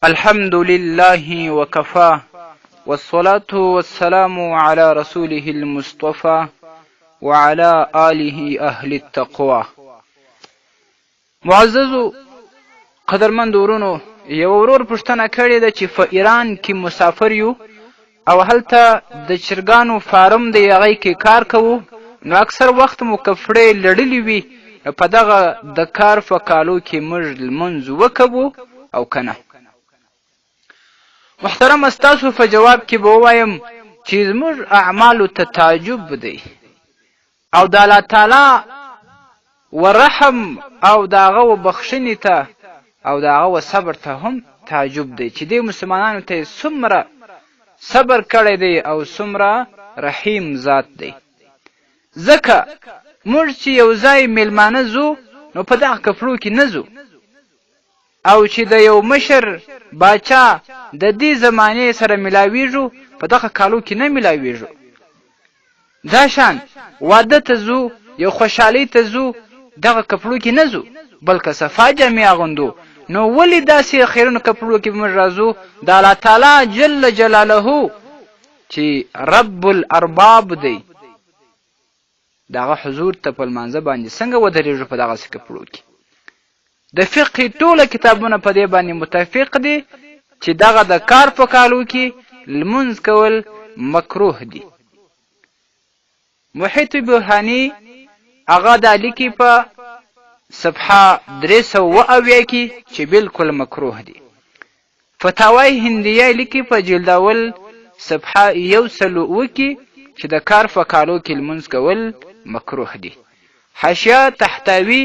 الحمد لله وكفى والصلاة والسلام على رسوله المصطفى وعلى آله أهل التقوى. معززو قدرمند ورونو، یو ورور پوښتنه کړې ده چې په ایران کې مسافر یو او هلته د چرګانو فارم دی، هغې کې کار کوو، نو اکثر وخت مو کفړې لړلې وي. په دغه د کار په کالو کې موږ لمونځ وکوو او که نه؟ محترم، ستاسو په جواب کې به ووایم چې زموږ اعمالو ته تعجب دی او د الله تعالی ورحم او د هغه و بخښنې ته او د هغه و صبر ته هم تعجب دی چې دې مسلمانانو ته یې څومره صبر کړی دی او څومره رحیم ذات دی. ځکه موږ چې یو ځای میلمانه ځو نو په دغه کفړو کې نه ځو، او چې د یو مشر باچا د دې زمانې سره ملاویږو په دغه کالو کې نه ملاویږو. دا شان واده ته ځو، یو خوشحالۍ ته ځو، دغه کپړو کې نه ځو بلکې صفا جامې اغوندو. نو ولې داسې خیرونو کپړو کې موږ راځو؟ د الله تعالی جل جلاله چې رب الارباب دی، دغه حضور ته په لمانځه باندې څنګه ودرېږو په دغسې کپړو کې؟ د فقه ټوله کتابونه په دې باندې متفق دي چې دغه د کار په کالو کې لمونځ کول مکروه دي. محیط برهاني هغه دا لیکي په صفحه 370 کې چې بالکل مکروه دي. فتاوی هندیه لیکي په جلد اول صفحه 107 کې چې د کار په کالو کې لمونځ کول مکروه دي. حاشیه تحتوی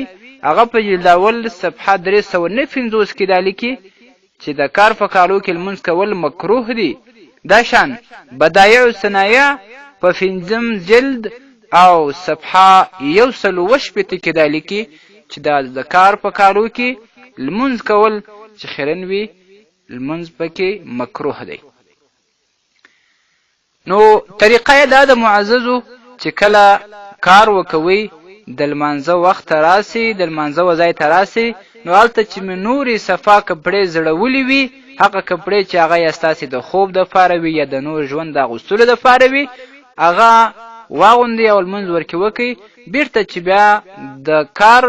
هغه په جلد اول صفحه 359 کې دا لیکي چې د کار په کالو کې لمونځ کول مکروه دي. دا شان بدایع الصنایع په 5 جلد او صفحه 118 کې دا لیکي چې د کار په کالو کې لمونځ کول چې خیرن وي لمونځ پکې مکروه دی. نو طریقه یې دا د معززو چې کله کار وکوي د لمانځه وخت ته راسي، د لمانځه وځای ته راسي، نو هلته چې مې نورې صفا کپړې زړولې وي، هغه کپړې چې هغه یا ستاسې د خوب دپاره وي یا د نور ژوند د اغوستلو دپاره وي، هغه واغوندي او لمونځ ورکې وکړي. بیرته چې بیا د کار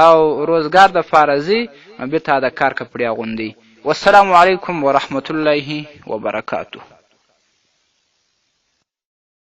او روزګار دپاره ځي نو بیرته د کار کپړې اغوندي. والسلام علیکم ورحمة الله وبرکاته.